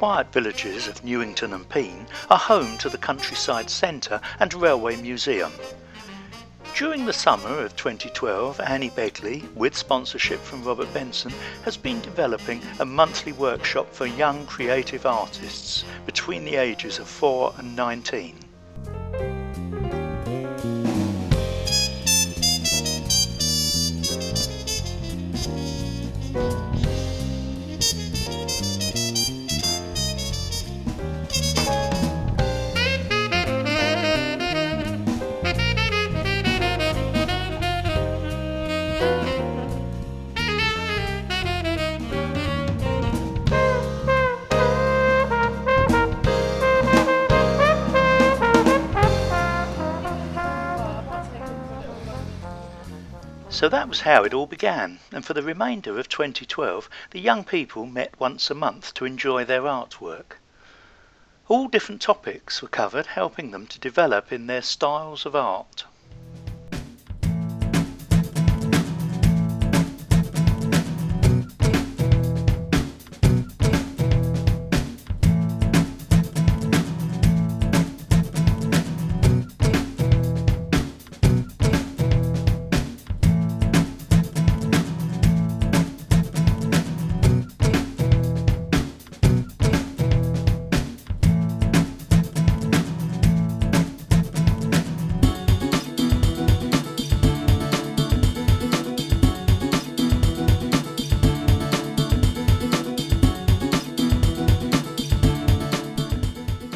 quiet villages of Newington and Paine are home to the Countryside Centre and Railway Museum. During the summer of 2012, Annie Begley, with sponsorship from Robert Benson, has been developing a monthly workshop for young creative artists between the ages of 4 and 19. So that was how it all began, and for the remainder of 2012 the young people met once a month to enjoy their artwork. All different topics were covered, helping them to develop in their styles of art.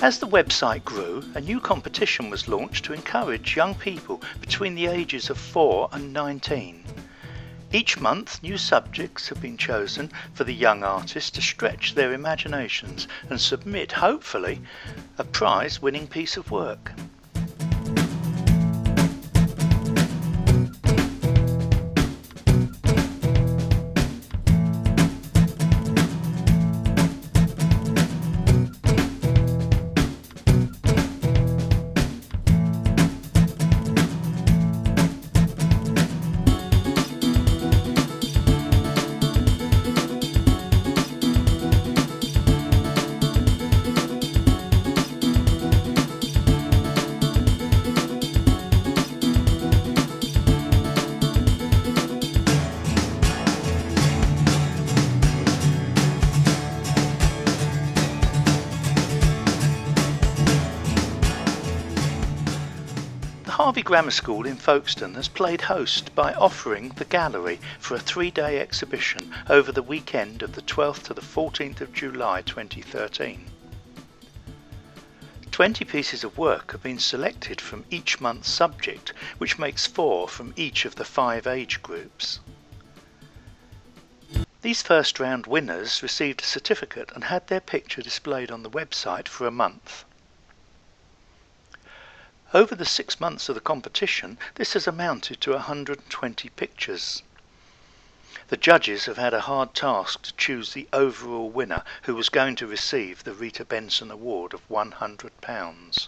As the website grew, a new competition was launched to encourage young people between the ages of 4 and 19. Each month, new subjects have been chosen for the young artists to stretch their imaginations and submit, hopefully, a prize-winning piece of work. Harvey Grammar School in Folkestone has played host by offering the gallery for a 3-day exhibition over the weekend of the 12th to the 14th of July 2013. 20 pieces of work have been selected from each month's subject, which makes 4 from each of the 5 age groups. These first round winners received a certificate and had their picture displayed on the website for a month. Over the 6 months of the competition, this has amounted to 120 pictures. The judges have had a hard task to choose the overall winner, who was going to receive the Rita Benson Award of £100.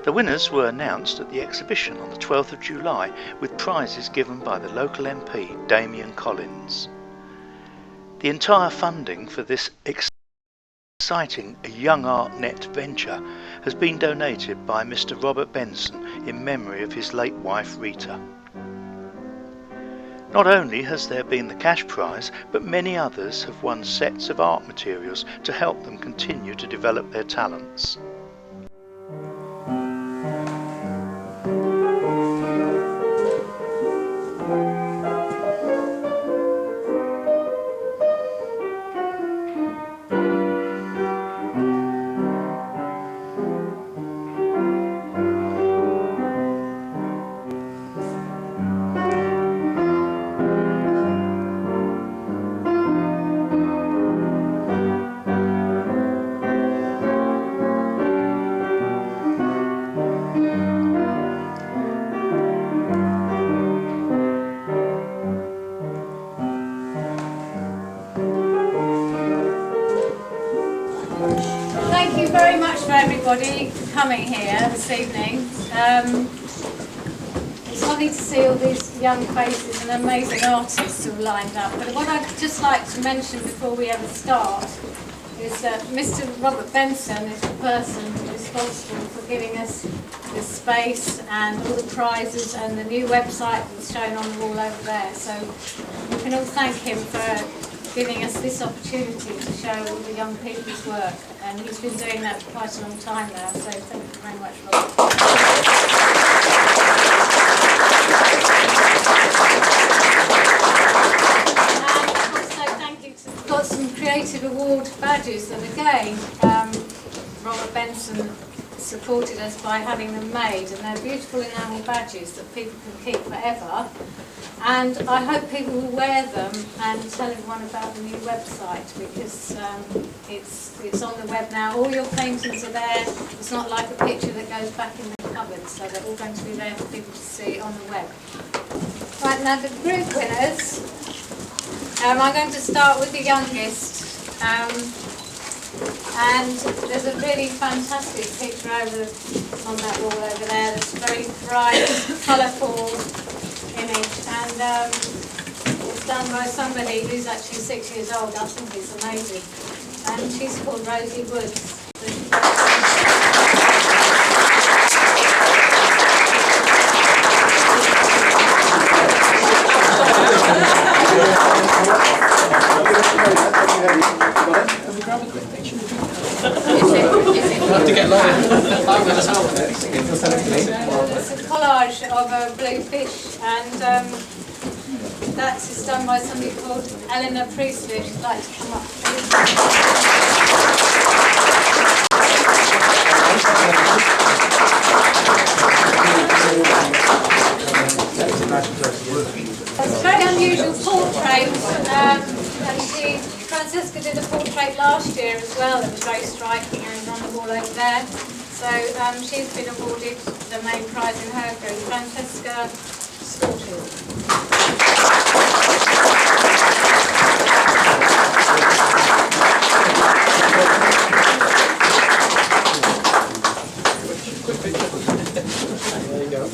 The winners were announced at the exhibition on the 12th of July with prizes given by the local MP, Damian Collins. The entire funding for this exciting Young Art Net venture has been donated by Mr. Robert Benson in memory of his late wife Rita. Not only has there been the cash prize, but many others have won sets of art materials to help them continue to develop their talents. Thank you very much for everybody coming here this evening. It's lovely to see all these young faces and amazing artists all lined up. But what I'd just like to mention before we ever start is that Mr. Robert Benson is the person responsible for giving us this space and all the prizes and the new website that's shown on the wall over there. So you can all thank him for giving us this opportunity to show all the young people's work, and he's been doing that for quite a long time now, so thank you very much, Robert. And also thank you to, we've got some creative award badges that again Robert Benson supported us by having them made, and they're beautiful enamel badges that people can keep forever. And I hope people will wear them and tell everyone about the new website, because it's on the web now. All your paintings are there. It's not like a picture that goes back in the cupboard, so they're all going to be there for people to see on the web. Right, now the group winners, I'm going to start with the youngest. And there's a really fantastic picture on that wall over there. That's a very bright, colourful image, and it's done by somebody who's actually 6 years old. I think it's amazing. And she's called Rosie Woods. Have to get lower. It's a collage of a blue fish, and that is done by somebody called Eleanor Priestley. She'd like to come up, please. It's a very unusual portrait. Actually, Francesca did a portrait last year as well that was very striking and on the wall over there. So she's been awarded the main prize in her group, Francesca Scorches. There you go.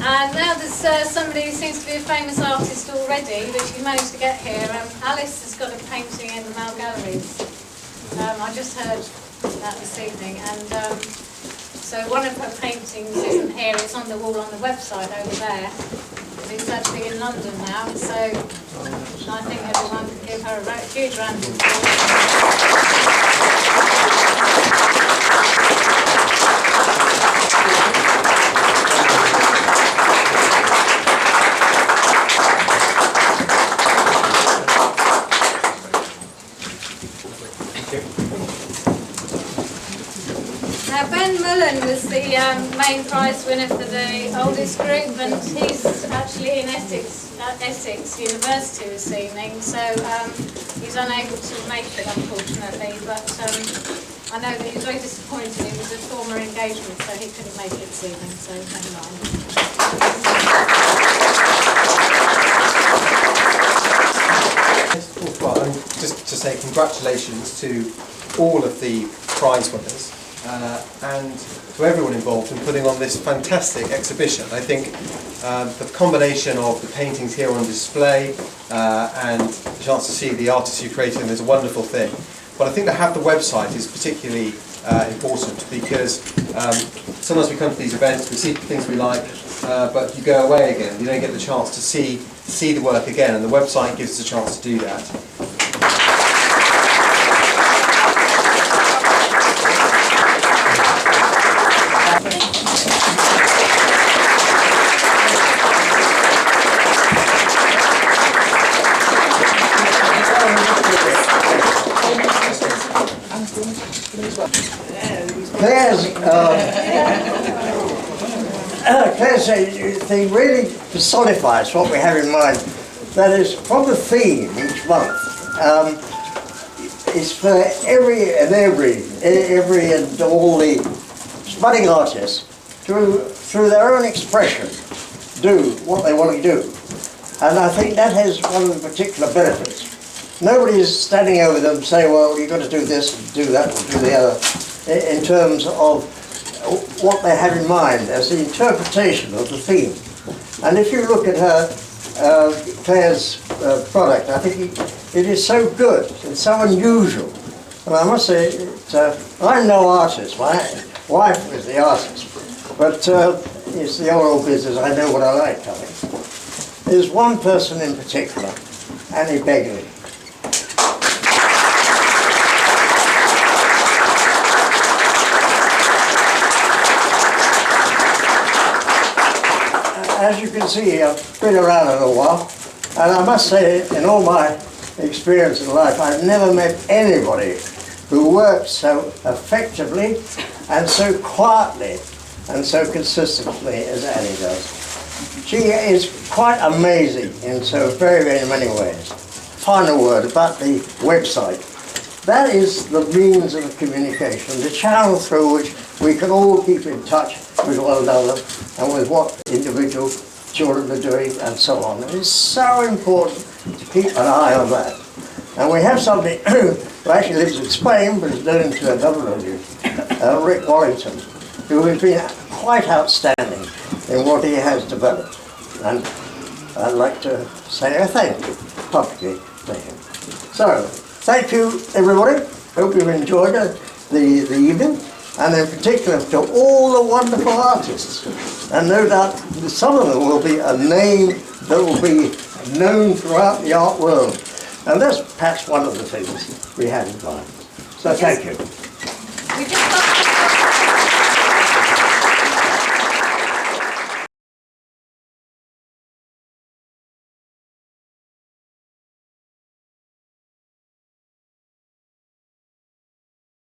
And now there's somebody who seems to be a famous artist already, but she managed to get here. Alice has got a painting in the Mall Galleries. I just heard that this evening, and so one of her paintings isn't here. It's on the wall on the website over there. It's actually in London now, so I think everyone can give her a huge round of applause. Now Ben Mullen was the main prize winner for the oldest group, and he's actually in Essex University this evening, so he's unable to make it unfortunately, but I know that he's very disappointed. It was a former engagement, so he couldn't make it this evening, so never mind. Well, just to say congratulations to all of the prize winners and to everyone involved in putting on this fantastic exhibition. I think the combination of the paintings here on display and the chance to see the artists who created them is a wonderful thing. But I think to have the website is particularly important because sometimes we come to these events, we see things we like, but you go away again. You don't get the chance to see the work again, and the website gives us a chance to do that. Claire's thing really personifies what we have in mind. That is, from the theme each month is for every and all the budding artists through their own expression do what they want to do. And I think that has one of the particular benefits. Nobody is standing over them saying, well, you've got to do this, and do that, and do the other, in terms of what they have in mind as the interpretation of the theme. And if you look at Claire's product, I think it is so good, it's so unusual. And I must say, I'm no artist, my wife is the artist, but it's the old business, I know what I like, I think. There's one person in particular, Annie Begley. As you can see, I've been around it a while, and I must say, in all my experience in life, I've never met anybody who works so effectively and so quietly and so consistently as Annie does. She is quite amazing in so very, very many ways. Final word about the website. That is the means of communication, the channel through which we can all keep in touch with one another and with what individual children are doing and so on. It is so important to keep an eye on that. And we have somebody who actually lives in Spain but is known to a number of you, Rick Wallington, who has been quite outstanding in what he has developed. And I'd like to say a thank you publicly to him. So, thank you everybody. Hope you've enjoyed the evening. And in particular to all the wonderful artists. And no doubt some of them will be a name that will be known throughout the art world. And that's perhaps one of the things we had in mind. So thank you.